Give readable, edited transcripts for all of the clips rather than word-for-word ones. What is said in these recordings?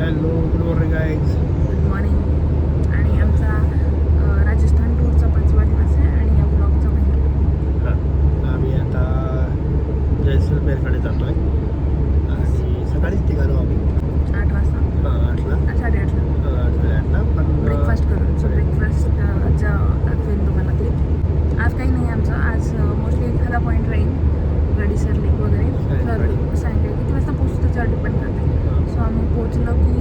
Hello, good morning guys. Good morning. आणि आमचा राजस्थान टूरचा 5वा दिवस आहे आणि या ब्लॉगचा पहिला. हां, आम्ही आता जैसलमेरकडे जातो आहे आणि सकाळीच निघालो आम्ही 8 वाजता. हां 8ला 8:30ला 8:30ला पण ब्रेकफास्ट करून. सो ब्रेकफास्टचा दाखवेन तुम्हाला क्लिप. आज काही नाही आमचं. आज मोस्टली एखादा पॉईंट राहील, गडीसर लेक वगैरे. तर सायंकाळी किती वाजता पोहोचतो त्याच्यावर डिपेंड करते. सो आम्ही पोहोचलो की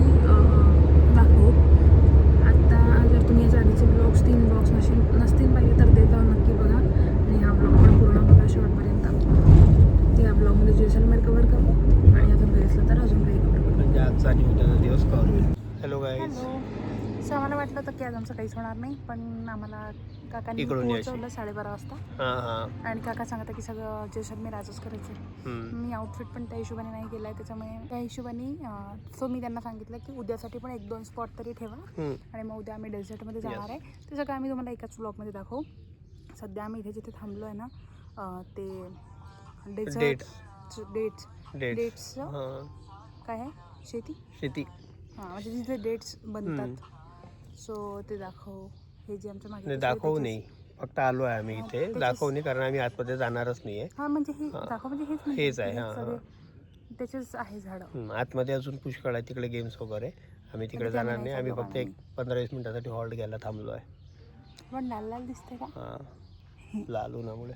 दाखवू. आत्ता जर तुम्ही याच्या आधीचे ब्लॉग्स 3 ब्लॉग्स नसतील पाहिजे तर ते जाऊन नक्की बघा आणि हा ब्लॉग पण पूर्ण बघा शेवटपर्यंत. ते या ब्लॉगमध्ये जैसलमेर कवर करू आणि अजून काही असलं तर अजून काही कवर करू. म्हणजे आजचा आणि उद्याचा दिवस कवर होईल. Hello guys. हॅलो. सो आम्हाला वाटलं होतं की आज आमचं काहीच होणार नाही, पण आम्हाला काकांनी इकडून पोहोचवलं 12:30 वाजता. हां आणि काका सांगतात की सगळं जैसलमेर आजच करायचं. मी आउटफिट पण त्या हिशोबाने नाही केला आहे, त्याच्यामुळे त्या हिशोबाने सो मी त्यांना सांगितलं की उद्यासाठी पण 1-2 स्पॉट तरी ठेवा आणि मग उद्या आम्ही डेझर्टमध्ये जाणार आहे. ते सगळं आम्ही तुम्हाला एकाच ब्लॉगमध्ये दाखवू. सध्या आम्ही इथे जिथे थांबलो आहे ना ते डेट्स काय आहे शेती हां, म्हणजे तिथे डेट्स बनतात. सो ते दाखव. हे जे आमच्या मागे दाखवू नाही, फक्त आलो आहे आम्ही इथे. दाखवू नाही कारण आम्ही आतमध्ये जाणारच नाही आहे. हां, म्हणजे हे दाखव म्हणजे हेच आहे. हां सगळे त्याचेच आहे झाडं. आतमध्ये अजून पुष्कळ आहे तिकडे गेम्स वगैरे. आम्ही तिकडे जाणार नाही. आम्ही फक्त एक 15-20 मिनिटासाठी हॉल्ट घ्यायला थांबलो आहे. पण लाल लाल दिसते का? हां, लाल उन्हामुळे.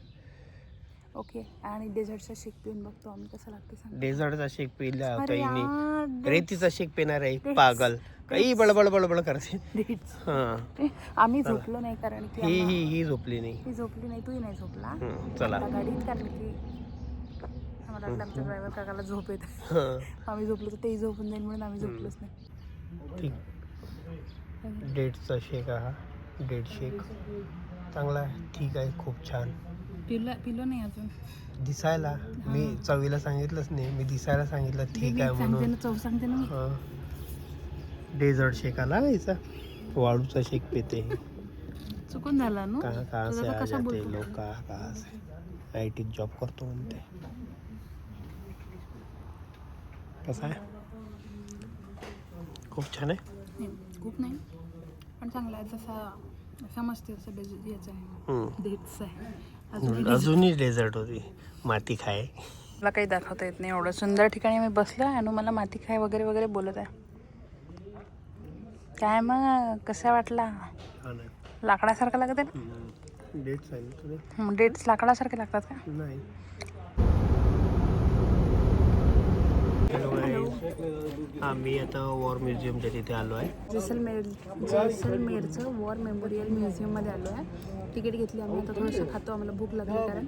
ओके. आणि डेझर्टचा शेक पिऊन बघतो आम्ही कसं लागते सांग. डेझर्टचा शेक पिला अरे काही नाही. यार, रेतीचा शेक पिणार आहे पागल. काही बळबळ बळबळ करते. डेट्स. हां, आम्ही झोपलो नाही कारण की ही झोपली नाही. ही झोपली नाही, तूही नाही झोपला चला. आता गाडीत, कारण की आम्हाला वाटलं आमच्या ड्रायव्हर काकाला झोप येते. आम्ही झोपलो तर तेही झोपून जाईल म्हणून आम्ही झोपलोच नाही. ठीक. डेटचा शेक हा डेट शेक चांगला आहे. ठीक आहे, खूप छान. पिलो नाही अजून. दिसायला मी चवीला सांगितलंच नाही, मी दिसायला सांगितलं ठीक आहे म्हणून. चव सांगते ना मी. डेझर्ट शेक आला याचा. वाळूचा शेक पिते. चुकून झाला ना. कहाँ से आ जाते लोग, कहाँ से. IT जॉब करतो म्हणते. कसा आहे? खूप छान आहे. खूप नाही पण चांगला आहे. जसा समजते असं याचं आहे. डेट्स आहे. अजूनही डेझर्ट होती. माती खाय. मला काही दाखवता येत नाही. एवढं सुंदर ठिकाणी मी बसलो आहे आणि मला माती खाय वगैरे वगैरे बोलत आहे. काय मग कसा वाटला? लाकडासारखं लागत आहे ना. डेट्स आहे. डेट्स लाकडासारखे लागतात का? नाही. आम्ही आता वॉर म्युझियमच्या तिथे आलो आहे. जैसलमेरचं वॉर मेमोरियल म्युझियममध्ये आलो आहे. तिकीट घेतली आम्ही. आता थोडंसं खातो, आम्हाला भूक लागली कारण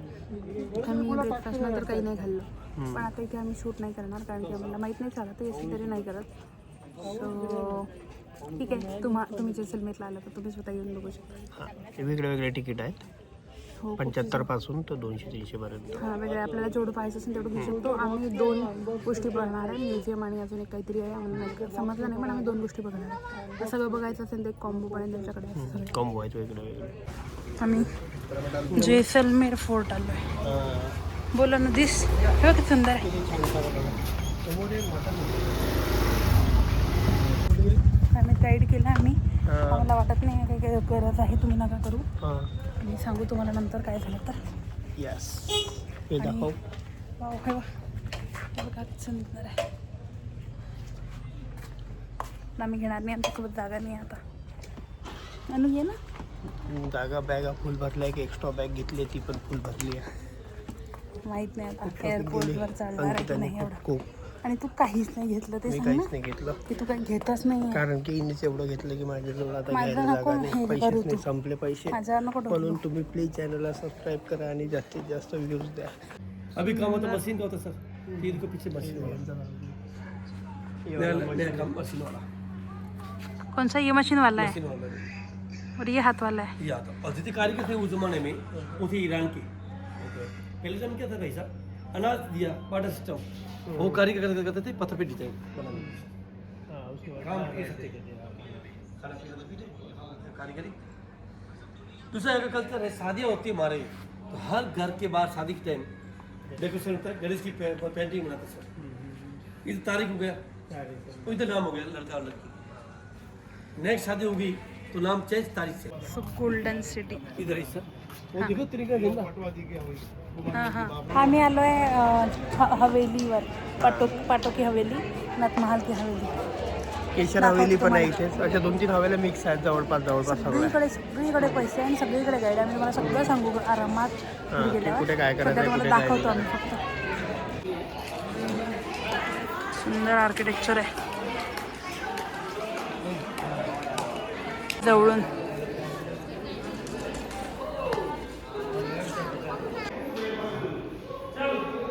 आम्ही ब्रेकफास्ट नंतर काही नाही खाल्लं. पण आता इथे आम्ही शूट नाही करणार कारण की आम्हाला माहीत नाही चालत, तर असेल तरी नाही करत. सो ठीक आहे. तुम्ही जैसलमेरला आलं तर तुम्ही स्वतः येऊन बघू शकता. हां, हे वेगळे वेगळे तिकीट आहेत. 75 पासून तर 200-300 पर्यंत. हां, वेगळे आपल्याला जेवढं पाहिजे असेल तेवढं घेऊ शकतो. आम्ही 2 गोष्टी बघणार आहे, म्युझियम आणि अजून एक काहीतरी आहे. आम्हाला समजलं नाही पण आम्ही 2 गोष्टी बघणार आहे. तर सगळं बघायचं असेल तर एक कॉम्बो पण आहे त्यांच्याकडे. कॉम्बो आहेत वेगळे वेगळे. आम्ही जैसलमेर फोर्ट आलो आहे. बोला ना दिस. हे किती सुंदर आहे. आम्ही गाईड केला आम्ही. आम्हाला वाटत नाही काही गरज आहे, तुम्ही नका करू. मी सांगू तुम्हाला नंतर काय झालं तर. यस. हे दाखव. वाव, हे बघा सुंदर आहे. आम्ही घेणार नाही, आमच्यासोबत जागा नाही आता. आणून घे ना. जागा बॅगा फुल भरल्या की एक्स्ट्रा बॅग घेतली, ती पण फुल भरली आहे. माहीत नाही आता एअरपोर्टवर चालणार आहे की नाही एवढं. आणि तू काहीच नाही घेतलं ते सांग ना. काहीच नाही घेतलं की तू काही घेतच नाही. कारण की इनेच एवढं घेतलं की माझ्याजवळ आता घ्यायला जागा नाही, पैसेच नाही, संपले पैसे. म्हणून तुम्ही प्लीज चॅनलला सबस्क्राईब करा आणि जास्तीत जास्त व्ह्यूज द्या. अभी काम होता मशीन का होता सर. 3 को पीछे मशीन वाला. मशीन वाला. कौन सा ये मशीन वाला है? मशीन वाला है. और ये हाथ वाला है. ये हाथ. और जितने कारीगर थे उस जमाने में वो थे ईरान के. पहले जमाने क्या था भाई साहब, अनाज दिया बाटा सिस्टम. वो कारीगर करते थे पत्थर पे डिजाइन बनाने. काम ऐसे कारीगरी. दूसरा अगर कल्चर है, शादियाँ होती है हमारे तो हर घर के बाहर शादी के टाइम डेकोरेशन होता है, गणेश की पेंटिंग बनाते सर. इस तारीख हो गया इधर नाम हो गया लड़का और लड़की। नेक्स्ट शादी होगी तो नाम चेंज तारीख से। So golden city. इधर इस वो देखो तरीका देना। हां हां. आम्ही आलो आहे हवेलीवर. पाटोकी हवेली, नटमहाल की हवेली. केशर हवेली पण आहे इथे. अशा 2-3 हवेल्या मिक्स आहेत जवळपास सगळ्या. सगळीकडे पैसे आणि सगळीकडे गाईड. आम्ही तुम्हाला सगळं सांगू आरामात गेल्यावर. कुठे काय करायचं आहे, तुम्हाला कुठे काय दाखवतो आम्ही फक्त. सुंदर आर्किटेक्चर आहे जवळून.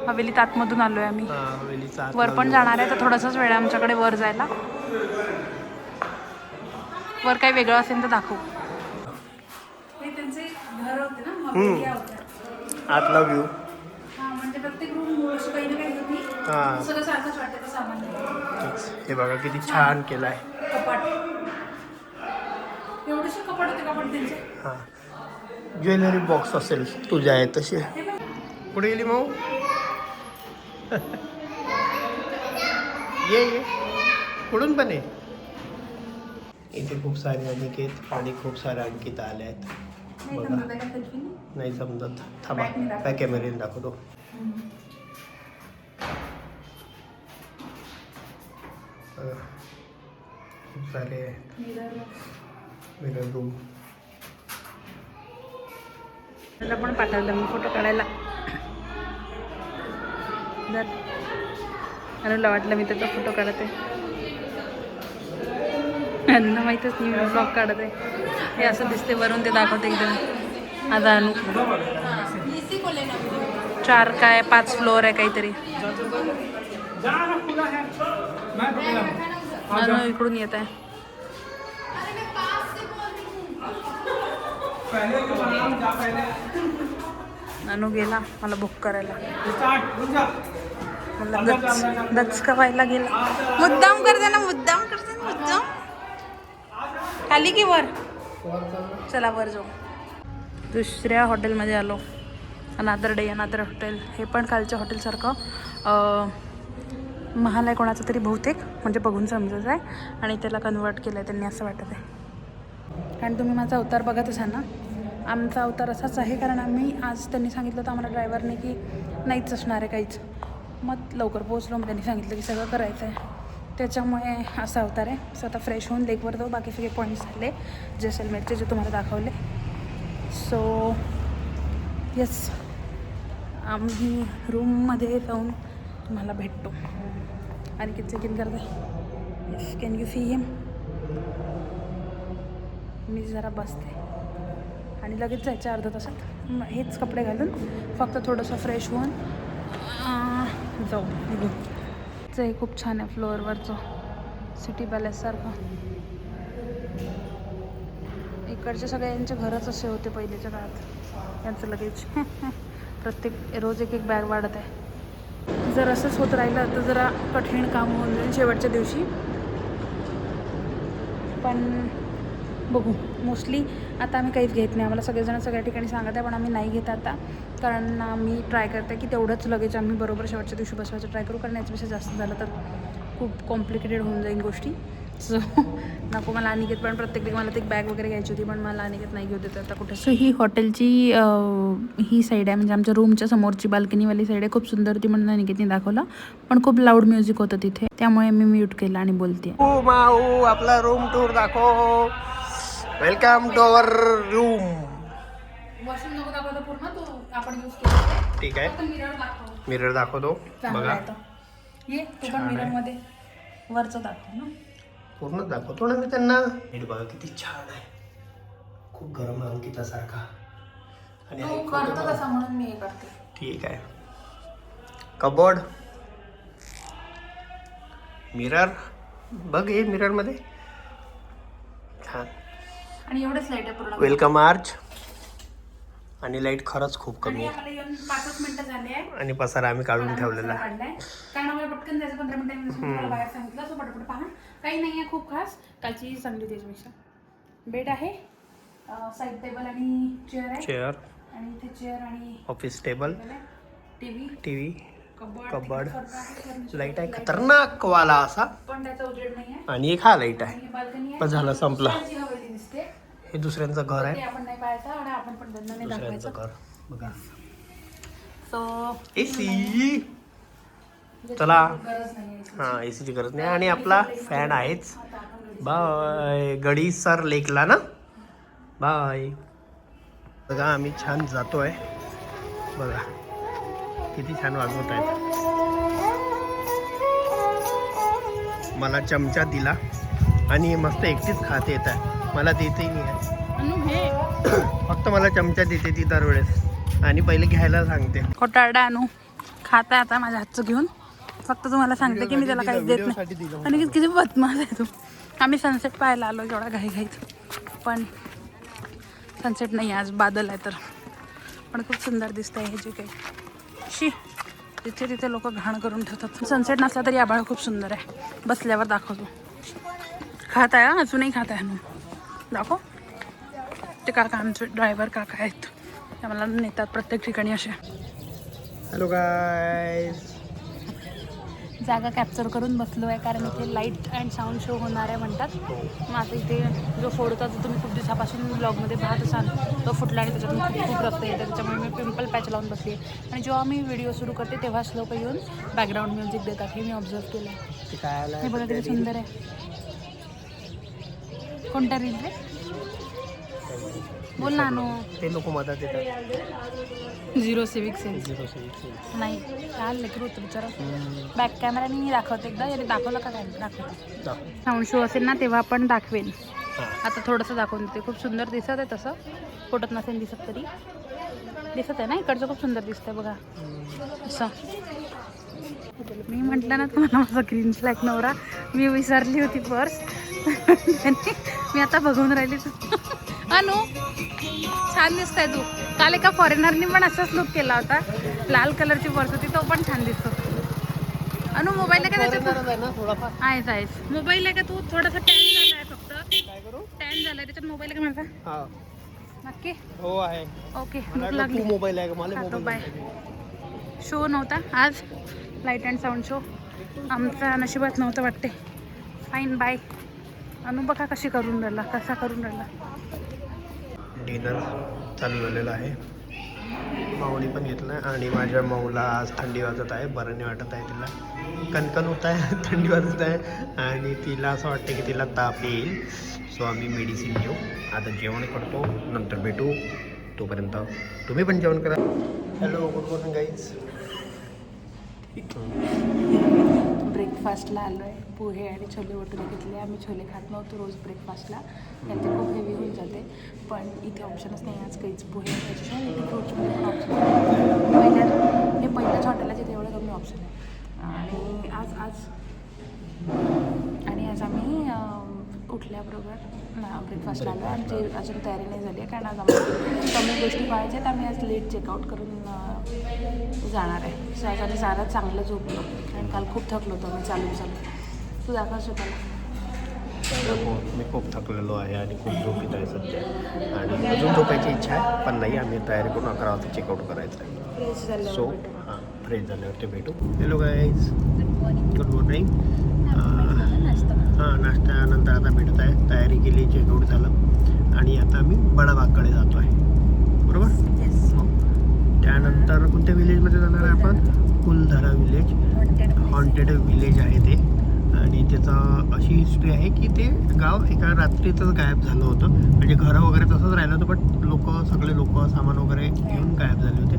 हवेलीत आतमधून आलोय आम्ही. हवेलीचा वर पण जाणार आहे तर थोडासाच वेळ आहे आमच्याकडे वर जायला. वर काही वेगळं असेल तर दाखवू. हे त्यांचे घर होते ना, हवेल्या होत्या. आतला व्ह्यू. हा, म्हणजे प्रत्येक रूम अशी काही ना काही होती. हां सगळं सारखंच वाटतं सामान. हे बघा किती छान केलं आहे. कपाट एवढेसे कपाट होते. कपाट त्यांचे. हां ज्वेलरी बॉक्स असेल तुझ्या आहे तसे. कुठे गेली मऊ? ये कुठून पण आहे. इथे खूप सारे अनिकेत आणि खूप सारे अंकिता आले आहेत. बघा नाही समजत. थांबा त्या कॅमेऱ्याने दाखवतो. खूप सारे मिरर रूम. त्याला पण पाठवलं मी फोटो काढायला. अनुला वाटलं मी त्याचा फोटो काढत आहे. अनुला माहीतच नाही मी ब्लॉग काढत आहे. हे असं दिसते वरून, ते दाखवते एकदम. आता अनु 4 काय 5 फ्लोअर आहे काहीतरी. अनु इकडून येत आहे. अनु गेला मला बुक करायला. मला दचका व्हायला गेला. मुद्दाम करते ना, मुद्दाम करते ना, मुद्दाम. खाली की वर? चला वर जाऊ. दुसऱ्या हॉटेलमध्ये आलो. अनादर डे अनादर हॉटेल. हे पण कालच्या हॉटेलसारखं महाल आहे कोणाचं तरी बहुतेक, म्हणजे बघून समजत आहे. आणि त्याला कन्वर्ट केलं आहे त्यांनी असं वाटत आहे. कारण तुम्ही माझा अवतार बघत असाल ना, आमचा अवतार असाच आहे. कारण आम्ही आज त्यांनी सांगितलं होतं आम्हाला ड्रायव्हरने की नाहीच असणार आहे काहीच. मग लवकर पोहोचलो. मग त्यांनी सांगितलं की सगळं करायचं आहे, त्याच्यामुळे असा अवतार आहे. सो आता फ्रेश होऊन लेकवर जाऊ. बाकी सगळे पॉईंट्स झाले जैसलमेरचे जे तुम्हाला दाखवले. सो येस, आम्ही रूममध्ये जाऊन तुम्हाला भेटतो. आणि किती चेक इन करते. Yes, can you see him? मी जरा बसते आणि लगेच जायचं अर्धा तासात. हेच कपडे घालून फक्त थोडंसं फ्रेश होऊन जाऊ निघून. हे खूप छान आहे फ्लोअरवरचं, सिटी पॅलेससारखं. इकडचे सगळ्यांचे घरच असे होते पहिलेच्या काळात. त्यांचं लगेच प्रत्येक रोज एक एक बॅग वाढत आहे. जर असंच होत राहिलं तर जरा कठीण काम होऊन जाईल शेवटच्या दिवशी. पण बघू. मोस्टली आता आम्ही काहीच घेत नाही. आम्हाला सगळेजण सगळ्या ठिकाणी सांगत आहे, पण आम्ही नाही घेत आता. कारण आम्ही ट्राय करते की तेवढंच लगेच आम्ही बरोबर शेवटच्या दिवशी बसवायचं ट्राय करू. कारण याच्यापेक्षा जास्त झालं तर खूप कॉम्प्लिकेटेड होऊन जाईल गोष्टी. सो नको मला अनिकेत पण प्रत्येक मला ते एक बॅग वगैरे घ्यायची होती, पण मला अनिकेत नाही घेऊ देत आता कुठे. सो ही हॉटेलची ही साईड आहे, म्हणजे आमच्या रूमच्या समोरची बाल्कनीवाली साईड आहे. खूप सुंदर होती म्हणून अनिकेतने दाखवलं, पण खूप लाऊड म्युझिक होतं तिथे, त्यामुळे मी म्यूट केलं आणि बोलते. ओ माऊ, आपला रूम टूर दाखव. Welcome to our room. Washroom नको दाखवतो पूर्ण, तो आपण यूज केला. ठीक आहे, मिरर दाखवतो बघा. ये तू पण मिररमध्ये वरचं दाखव ना. पूर्ण दाखवतो ना मी त्यांना. नीट बघा किती छान आहे. खूप गरम आहे अंकितासारखा. आणि करतो तसा म्हणून मी हे करते. ठीक आहे. कबोर्ड, मिरर बघ, हे मिररमध्ये छान. आणि एवढंच लाईट आहे पूर्ण. Welcome arch. आणि लाईट खरंच खूप कमी आहे. मला येऊन 5 मिनिटं झाले आहे. आणि पसारा आम्ही काढून ठेवलेला आहे. कारण आम्हाला पटकन जायचं 15 मिनिटांनी बाहेर सांगितलं. सो पटपट पहा. काही नाही आहे खूप खास. कालची चांगली त्याच्यापेक्षा. बेड आहे, साईड टेबल आणि चेअर आहे. चेअर आणि इथे चेअर आणि office table, TV. TV, cupboard light आहे खतरनाक वाला असा पण त्याचा उजेड नाही आहे. आणि एक हा लाईट आहे. बाल्कनी आहे. पण झालं संपला. छानशी हवेली दिसते. हे दुसऱ्यांचं घर ते आहे. आपण नाही पाहायचं आणि आपण पण त्यांना नाही दुसऱ्यांचं दाखवायचं. घर बघा. सो एसी चला. गरज नाही. हा एसीची गरज नाही आणि आपला फॅन आहेच. बाय गडीसर लेकला ना. बाय. बघा आम्ही छान जातोय. बघा किती छान वाजवत आहेत. मला चमचा दिला आणि मस्त एकटीच खात येत आहे. मला देतही नाही आहे. फक्त मला चमचा देते ती दरवेळेस आणि पहिले घ्यायला सांगते. खोटारडा आणू खाता आता माझ्या हातचं घेऊन. फक्त तुम्हाला सांगते की मी त्याला काहीच देत नाही. आणि किती बदमाश आहे तू. आम्ही सनसेट पाहायला आलो एवढा घाईघाईत. पण सनसेट नाही आज बादल आहे तर. पण खूप सुंदर दिसत आहे हे जे काही. शी तिथे तिथे लोक घाण करून ठेवतात. सनसेट नसला तरी आभाळ खूप सुंदर आहे. बसल्यावर दाखवतो. खात आहे अजूनही खात आहे ना. दाखव. ते काका आमचे ड्रायव्हर काका आहेत. ते मला नेतात प्रत्येक ठिकाणी असे. Hello guys. जागा कॅप्चर करून बसलो आहे कारण इथे लाईट अँड साऊंड शो होणार आहे म्हणतात. मग आता इथे जो फोडता जो तुम्ही खूप दिवसापासून ब्लॉगमध्ये पाहत असाल तो फुटला आणि त्याच्यातून खूप रक्त येतं. त्याच्यामुळे मी पिंपल पॅच लावून बसली आहे. आणि जेव्हा मी व्हिडिओ सुरू करते तेव्हाच लोक येऊन बॅकग्राऊंड म्युझिक देतात. हे मी ऑब्झर्व केलं आहे. हे बघा किती सुंदर आहे. कोणता रील रे बोल ना नो. ते लोक मदत येतात. झिरो सिविक सेन्स नाही काय लेकर होतं बिचारा. बॅक कॅमेराने दाखवते एकदा. याने दाखवलं का काय दाखवतो. साऊंड शो असेल ना तेव्हा पण दाखवेन. आता थोडंसं दाखवून देते. खूप सुंदर दिसत आहे. तसं फोटोत नसेल दिसत तरी दिसत आहे ना. इकडचं खूप सुंदर दिसतंय बघा असं. मी म्हटलं ना तुम्हाला माझा ग्रीन फ्लॅग नवरा. मी विसरली होती पर्स. मी आता बघून राहिली. अनु छान दिसतंय तू. काल एका फॉरेनरनी पण असाच लुक केला होता. लाल कलरची पर्स होती. तो पण छान दिसतो. अनु मोबाईल आहे का त्याच्यात. आहेच आहेस. मोबाईल आहे का तू. थोडासा टॅन झाला आहे फक्त. टॅन झालाय त्याच्यात. मोबाईल आहे का माझा नक्की. हो आहे. ओके भूक लागली. मोबाईल आहे मला. खातो बाय. शो नव्हता आज. लाईट अँड साऊंड शो आमचा नशिबात नव्हतं वाटते. Fine bye. अनु बघा कशी करून राहिला. कसा करून राहिला. डिनर चालू झालेलं आहे. माऊली पण घेतलं आहे आणि माझ्या माऊला आज थंडी वाजत आहे. बरं नाही वाटत आहे. तिला कणकण होत आहे. थंडी वाजत आहे आणि तिला असं वाटतं की तिला ताप येईल. सो आम्ही मेडिसिन घेऊ. आता जेवण करतो. नंतर भेटू. तोपर्यंत तुम्ही पण जेवण करा. Hello good morning guys. ब्रेकफास्टला आलो आहे. पोहे आणि छोले भटुरे घेतले. आम्ही छोले खात नव्हतो रोज ब्रेकफास्टला. त्यांचे खूप हेवी होऊन जाते. पण इथे ऑप्शनच नाही आज काहीच. पोहे त्याच्याशिवाय इथे फ्रूट्समध्ये पण ऑप्शन आहे. हे पहिल्याच हॉटेलला जिथे एवढे कमी ऑप्शन आहे. आणि आज आम्ही उठल्याबरोबर ब्रेकफास्टला आलो. आमची अजून तयारी नाही झाली आहे कारण आज आम्हाला कमी गोष्टी पाहायच्या आहेत. आम्ही आज लेट चेकआउट करून जाणार आहे. सो आज आम्ही सारा चांगलं झोपलो कारण काल खूप थकलो होतो. मी चालू तू दाखव स्वतःला. मी खूप थकलेलो आहे आणि खूप झोप येत आहे सध्या आणि अजून झोपायची इच्छा आहे. पण नाही आम्ही तयारी करून 11 वाजता चेकआउट करायचं आहे. फ्रेश झालं. सो हां फ्रेश झाल्यावरती भेटू. Hello guys good morning. हां नाश्त्यानंतर आता भेटत आहे. तयारी केली. चेकआउट झालं आणि आता आम्ही बडाबागकडे जातो आहे. बरोबर. त्यानंतर कोणत्या विलेजमध्ये जाणार आहे आपण. कुलधरा विलेज. हॉन्टेड विलेज आहे ते आणि त्याचं अशी हिस्ट्री आहे की ते गाव एका रात्रीतच गायब झालं होतं. म्हणजे घरं वगैरे तसंच राहिलं होतं बट सगळे लोक सामान वगैरे घेऊन गायब झाले होते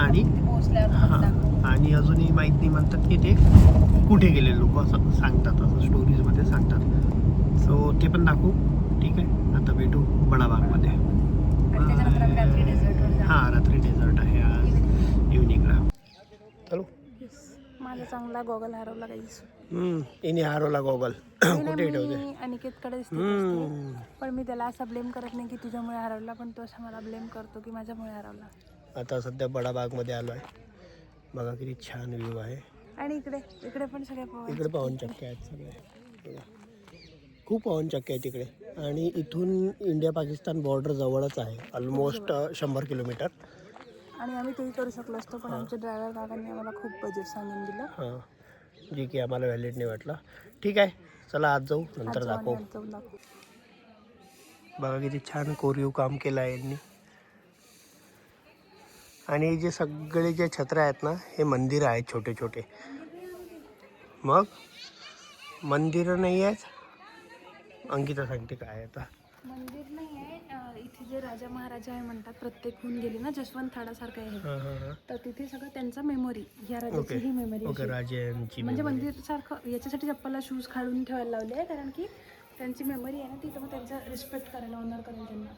आणि हां आणि अजूनही माहीत नाही म्हणतात की ते कुठे गेले लोक असं सांगतात. असं स्टोरीजमध्ये सांगतात. सो ते पण दाखवू. ठीक आहे. आता भेटू बडाबागमध्ये. हां रात्री डेझर्ट आहे आज इव्हनिंगला. चलो. माझा चांगला गॉगल हरवला काहीच. इने हरवला गॉगल. कुठे ठेवते. मी अनिकेतकडे दिसते पण मी त्याला असा ब्लेम करत नाही की तुझ्यामुळे हरवला. पण तो असा मला ब्लेम करतो की माझ्यामुळे हरवला. आता सध्या बडाबागमध्ये आलो आहे. बघा किती छान व्ह्यू आहे. आणि इकडे पण सगळे इकडे पाहुणचक्के आहेत सगळे. खूप पाहुणचक्के आहेत तिकडे आणि इथून इंडिया पाकिस्तान बॉर्डर जवळच आहे. ऑलमोस्ट 100 किलोमीटर आणि आम्ही तेही करू शकलो असतो, पण आमच्या ड्रायव्हर काकांनी आम्हाला खूप बजेट सांगून दिलं. हां, जे की आम्हाला व्हॅलिड नाही वाटलं. ठीक आहे, चला आज जाऊ, नंतर दाखवू. जाऊन दाखवू. बघा किती छान कोरीव काम केलं आहे यांनी. आणि जे सगळे जे छत्र आहेत ना, हे मंदिर आहेत छोटे छोटे. मग मंदिरं नाही आहेत. अंकिता सांगते काय आता. मंदिर नाही आहे इथे, जे राजा महाराजा आहे म्हणतात, प्रत्येकहून गेले ना, जसवंत थाडासारखं आहे. हां हां हां. तर तिथे सगळं त्यांचं मेमोरी, या राजाची ही मेमरी ओके, राजांची म्हणजे मंदिर सारखं. याच्यासाठी चप्पलला शूज काढून ठेवायला लावले आहे, कारण की त्यांची मेमरी आहे ना ती, तर मग त्यांचा रिस्पेक्ट करायला, ऑनर करायला त्यांना.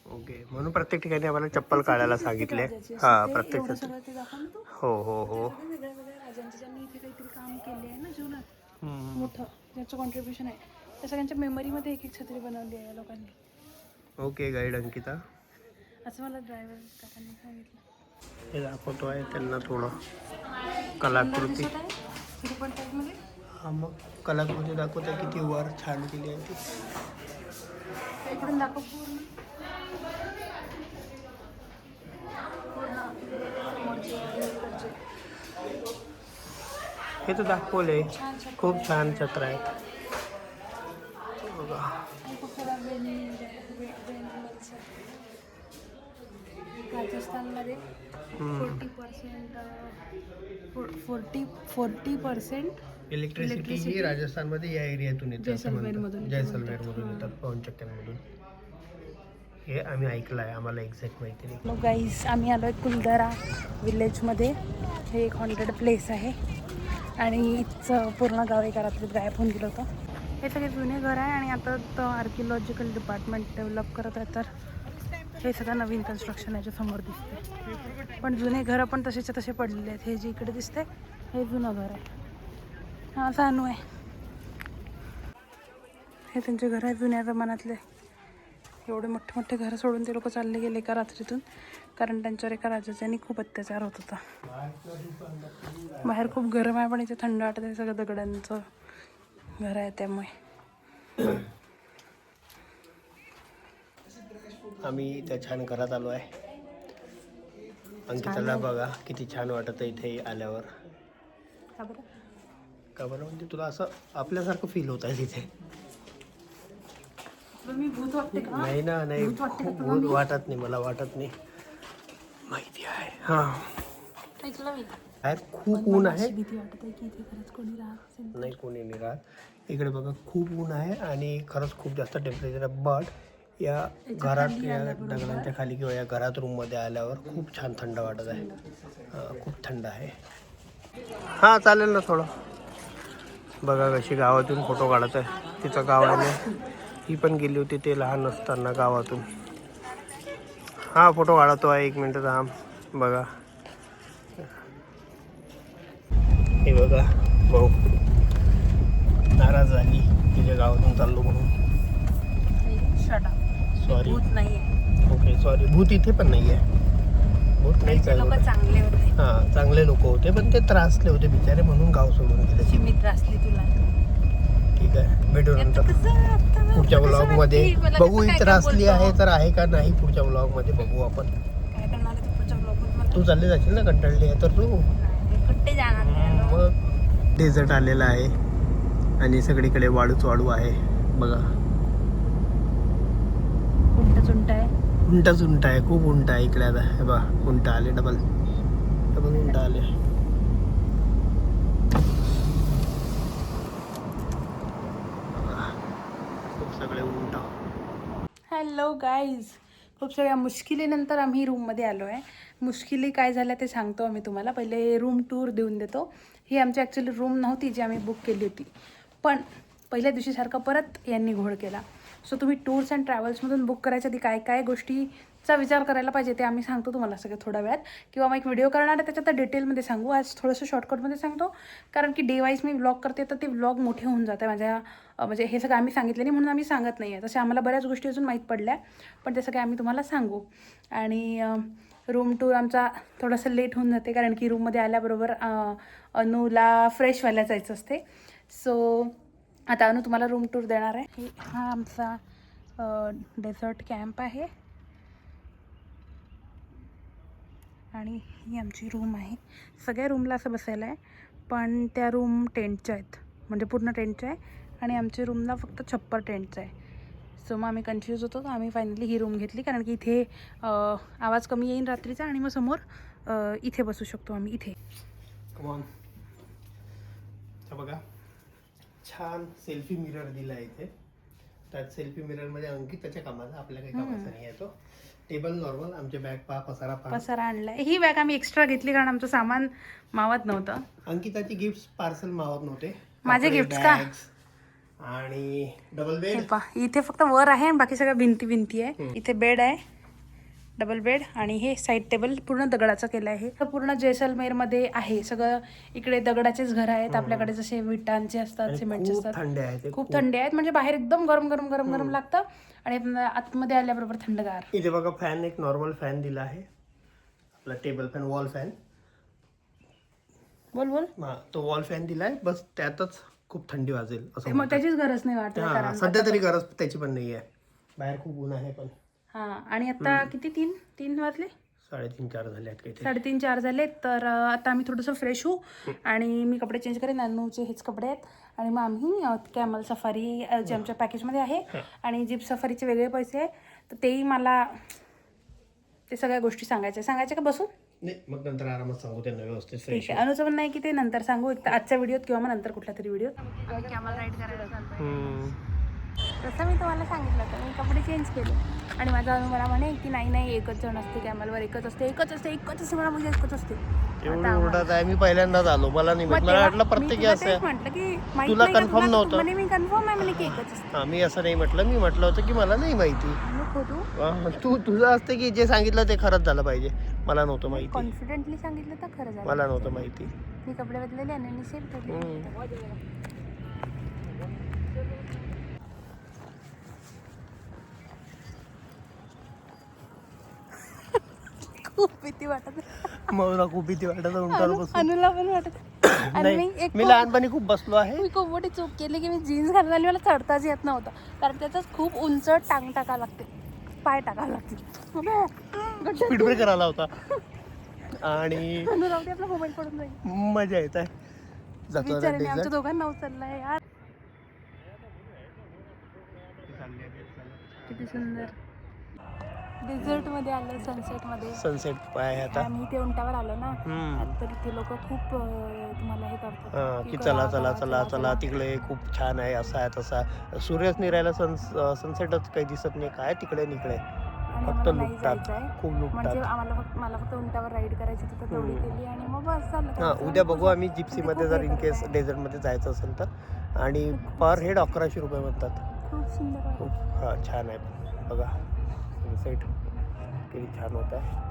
ओके, म्हणून प्रत्येक ठिकाणी आम्हाला चप्पल काढायला सांगितले. हां, प्रत्येक. सगळं ते दाखवा ना तू. हो हो हो. वेगळ्या वेगळ्या राजांचे ज्यांनी इथे काहीतरी काम केले आहे ना जीवनात हम्म. मोठं, ज्याचं कॉन्ट्रीब्युशन आहे, त्या सगळ्यांच्या मेमरीमध्ये एक एक छत्री बनवली आहे या लोकांनी. Okay guide Ankita. असं मला ड्रायव्हर काकांनी सांगितलं. हे दाखवतो आहे त्यांना थोडं कलाकृती. दिसत आहे तिरुपती टाईपमध्ये. हा, मग कलाकृती दाखवते किती वर छान केली आहे ती. इकडून दाखव पूर्ण. हे तर दाखवले, खूप छान छत्र आहेत. बघा, खूप सारा राजस्थानमध्ये 40% इलेक्ट्रिसिटी ही राजस्थानमध्ये या एरियातून येते असं म्हणतात. जैसलमेरमधून येतात, पवनचक्क्यांमधून. हे आम्ही ऐकलं आहे, आम्हाला एक्झॅक्ट माहिती नाही. मग गाईज, आम्ही आलो आहे कुलधरा विलेजमध्ये. हे एक हॉन्टेड प्लेस आहे आणि इथचं पूर्ण गाव एका रात्रीत गायब होऊन गेलं होतं. हे सगळे जुने घर आहे आणि आता तो आर्किओलॉजिकल डिपार्टमेंट डेव्हलप करत आहे, तर हे सगळं नवीन कन्स्ट्रक्शन याच्यासमोर दिसते. पण जुने घरं पण तसेच्या तसे पडलेले आहेत. हे जे इकडे दिसते हे जुनं घर आहे. हा सानू आहे, हे त्यांचे घर आहे जुन्या जमान्यातले. एवढे मोठे मोठे घरं सोडून ते लोक चालले गेले एका रात्रीतून, कारण त्यांच्यावर एका राजाच्यानी खूप अत्याचार होत होता. बाहेर खूप गरम आहे, पण इथे थंड वाटत आहे. सगळं दगडांचं घर आहे त्यामुळे. आम्ही त्या छान घरात आलो आहे. अंकिताला बघा किती छान वाटतं इथे आल्यावर. का बरं म्हणजे तुला असं आपल्यासारखं फील होत आहे तिथे? मी भूत वाटते का? नाही ना, नाही, भूत वाटत नाही, मला वाटत नाही, माहिती आहे. हां, ऐकलं मी. बाहेर खूप ऊन आहे. भीती वाटत आहे की इथे खरंच कोणी राहत असेल. नाही, कोणी नाही राहत. इकडे बघा खूप ऊन आहे आणि खरंच खूप जास्त टेम्परेचर आहे. बट या घरात, या दगडांच्या खाली किंवा या घरात रूममध्ये आल्यावर खूप छान थंड वाटत आहे. खूप थंड आहे. हां, चालेल ना थोडं. बघा कशी गावातून फोटो काढत आहे. तिचं गाव आहे, ही पण गेली होती ते लहान असताना गावातून. हां, फोटो काढतो आहे, 1 मिनिट थांब. बघा, हे बघा भाऊ नाराज झाली तिच्या गावातून चाललो म्हणून. सॉरी. भूत नाहीये. Okay, sorry. भूत इथे पण नाही आहे. भूत नाही लोक चांगले होते. हां, चांगले लोक होते, पण ते त्रासले होते बिचारे, म्हणून गाव सोडून गेले. मी त्रासली तुला. ठीक आहे, भेटू नंतर पुढच्या ब्लॉगमध्ये. बघू ही त्रासली आहे तर आहे का नाही, पुढच्या ब्लॉगमध्ये बघू आपण. काय करणार आहे पुढच्या ब्लॉगमध्ये? तू चालले जाशील ना, कंटाळली आहे तर तू. कुठे जाणार? मग डेझर्ट आलेला आहे आणि सगळीकडे वाळूच वाळू आहे. बघा, उंट आहे. उंटच उंट आहे, खूप उंट आहे इकडे. आता हे बघा, उंट आले, डबल उंट आले. खूप सगळे उंट. हॅलो गाईज, खूप सगळ्या मुश्किलीनंतर आम्ही रूममध्ये आलो आहे. मुश्किली काय झाल्या ते सांगतो आम्ही तुम्हाला. पहिले रूम टूर देऊन देतो. ही आमची ॲक्च्युली रूम नव्हती जी आम्ही बुक केली होती, पण पहिल्या दिवशीसारखा परत यांनी घोळ केला. सो तुम्ही टूर्स अँड ट्रॅव्हल्समधून बुक करायच्या आधी काय काय गोष्टीचा विचार करायला पाहिजे ते आम्ही सांगतो तुम्हाला सगळं थोड्या वेळात, किंवा मग एक व्हिडिओ करणार आहे त्याच्यात डिटेलमध्ये सांगू. आज थोडंसं शॉर्टकटमध्ये सांगतो, कारण की डे वाईज मी व्लॉग करते तर ते व्लॉग मोठे होऊन जाते माझ्या. म्हणजे हे सगळं आम्ही सांगितलं नाही म्हणून आम्ही सांगत नाही आहे. तसे आम्हाला बऱ्याच गोष्टी अजून माहीत पडल्या, पण ते सगळे आम्ही तुम्हाला सांगू. आणि रूम टूर आमचा थोडासा लेट होऊन जाते, कारण की रूममध्ये आल्याबरोबर अनूला फ्रेश व्हायला जायचं असते. सो आता अनु तुम्हाला रूम टूर देणार आहे. हा आमचा डेझर्ट कॅम्प आहे आणि ही आमची रूम आहे. सगळ्या रूमला असं बसायला आहे, पण त्या रूम टेंटच्या आहेत, म्हणजे पूर्ण टेंटच्या आहे आणि आमच्या रूमला फक्त छप्पर टेंटचं आहे. सो मग आम्ही कन्फ्यूज होतो, तर आम्ही फायनली ही रूम घेतली, कारण की इथे आवाज कमी येईल रात्रीचा आणि मग समोर इथे बसू शकतो आम्ही इथे. कमॉन. बघा छान सेल्फी मिरर दिला आहे इथे. त्यात सेल्फी मिररमध्ये अंकिताच्या कामाचा, आपल्या काही कामाचा नाही आहे तो. टेबल नॉर्मल, आमचे बॅग पसारा आणलाय. ही बॅग आम्ही एक्स्ट्रा घेतली कारण आमचं सामान मावत नव्हतं. अंकिताची गिफ्ट पार्सल मावत नव्हते. माझे गिफ्ट का? आणि डबल बेड. इथे फक्त वर आहे आणि बाकी सगळं भिंती आहे. इथे बेड आहे, डबल बेड, आणि हे साईड टेबल पूर्ण दगडाचं केलं आहे. पूर्ण जैसलमेरमध्ये आहे सगळं. इकडे दगडाचेच घर आहेत आपल्याकडे, जसे विटांचे असतात, सिमेंटचे असतात. थंड आहे, खूप थंडी आहेत, म्हणजे बाहेर एकदम गरम लागतं आणि आतमध्ये आल्याबरोबर थंडगार. इथे बघा फॅन, एक नॉर्मल फॅन दिला आहे आपला, टेबल फॅन, वॉल फॅन. बोल हा, तो वॉल फॅन दिलाय, बस त्यातच खूप थंडी वाजेल असं. मग त्याचीच गरज नाही वाटत, कारण सध्या तरी गरज त्याची पण नाही आहे, बाहेर खूप ऊन आहे. पण हा, आणि आता किती 3 वाजले, 3:30-4 झाले आहेत काही. 3:30-4 झाले. तर आता आम्ही थोडंसं फ्रेश होऊ आणि मी कपडे चेंज करेन. नानूचे हेच कपडे आहेत आणि मग आम्ही कॅमल सफारी जे आमच्या पॅकेजमध्ये आहे आणि जीप सफारीचे वेगळे पैसे आहे, तर तेही मला ते सगळ्या गोष्टी सांगायच्या का बसून? नाही, मग नंतर आरामात सांगू त्यांना व्यवस्थित. ठीक आहे. अनुचं म्हणणं आहे की ते नंतर सांगू, एक तर आजच्या व्हिडिओत किंवा मग नंतर कुठल्या तरी व्हिडिओत. आम्ही कॅमल राईड करायला चालतो. तसं मी तुम्हाला सांगितलं होतं, मी कपडे चेंज केले आणि माझा अनु मला म्हणे की नाही एकच जण असते कॅमलवर, एकच असते मला म्हणजे एकच असते. एवढं ओरडत आहे, मी पहिल्यांदाच आलो, मला नाही माहित. मला वाटलं प्रत्येकी असं म्हटलं की तुला कन्फर्म नव्हतं. म्हणे मी कन्फर्म आहे म्हणे की एकच असते. मी असं नाही म्हटलं, मी म्हटलं होतं की मला नाही माहिती. तुझं असते की जे सांगितलं ते खरंच झालं पाहिजे. मला नव्हतं माहिती. कॉन्फिडेंटली सांगितलं तर खरं झालं. मला नव्हतं माहिती. मी कपडे बदलले आणि सेम ठेवले. खूप भीती वाटत, मला खूप भीती वाटत उंटावर बसून. अनुला पण वाटत. आणि मी लहानपणी खूप बसलो आहे. मी खूप मोठी चूक केली की मी जीन्स घालून आली, मला चढताच येत नव्हतं, कारण त्याच्यात खूप उंच टांग टाकावं लागते, पाय टाकावं लागते. स्पीड ब्रेकर आला होता आणि आपला मोबाईल पडून जाईल. मजा येत आहे. जातो आमच्या दोघांना उचललाय यार. किती सुंदर डेझर्ट मध्ये आलं, सनसेट आहे आता. आम्ही ते उंटावर आलो ना, तर इथे लोक खूप तुम्हाला हे करतात की चला तिकडे खूप छान आहे, असं आहे तसा. सूर्यच नाही राहिला, सनसेटच काही दिसत नाही, काय तिकडे निकडे फक्त लुटतात, खूप म्हणजे लुटतात. मला फक्त उंटावर राईड करायची तर तेवढी केली आणि मग बस झालं. उद्या बघू आम्ही जिप्सीमध्ये, जर इन केस डेझर्टमध्ये जायचं असेल तर. आणि पर हेड 1100 रुपये म्हणतात. खूप सुंदर, खूप छान आहे. बघा सनसेट किती छान होत आहे.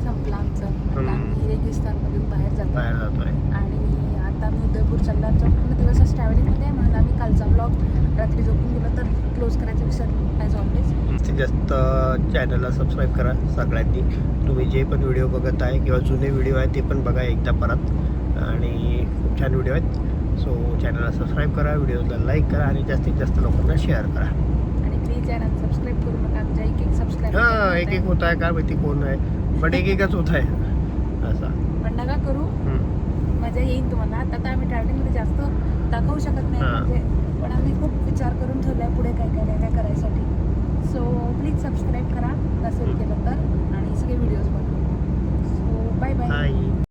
संपला आमचं. आम्ही रेगिस्तानमधून बाहेर जातोय आणि आता आम्ही उदयपूर चाललो. आमचा पूर्ण दिवस ट्रॅव्हलिंगमध्ये आहे, म्हणून आम्ही कालचा ब्लॉग रात्री झोपून गेलो तर क्लोज करायचं विसरलो ॲज ऑलवेज. जास्तीत जास्त चॅनलला सबस्क्राईब करा सगळ्यांनी. तुम्ही जे पण व्हिडिओ बघत आहे किंवा जुने व्हिडिओ आहेत ते पण बघा एकदा परत, आणि खूप छान व्हिडिओ आहेत. सो चॅनलला सबस्क्राईब करा, व्हिडिओला लाईक करा आणि जास्तीत जास्त लोकांना शेअर करा. आणि प्लीज चॅनल सबस्क्राईब करू नका, आमच्या एक सबस्क्राईब एक होत आहे, काय माहिती कोण आहे, पण एकच होत आहे असा. पण नका करू, मजा येईल तुम्हाला. आता आम्ही ट्रॅव्हलिंगमध्ये जास्त दाखवू शकत नाही म्हणजे, पण आम्ही खूप विचार करून ठेवला आहे पुढे काय करायसाठी. सो प्लीज सबस्क्राईब करा नसेल केलं तर, आणि सगळे व्हिडिओज बघा. So bye bye.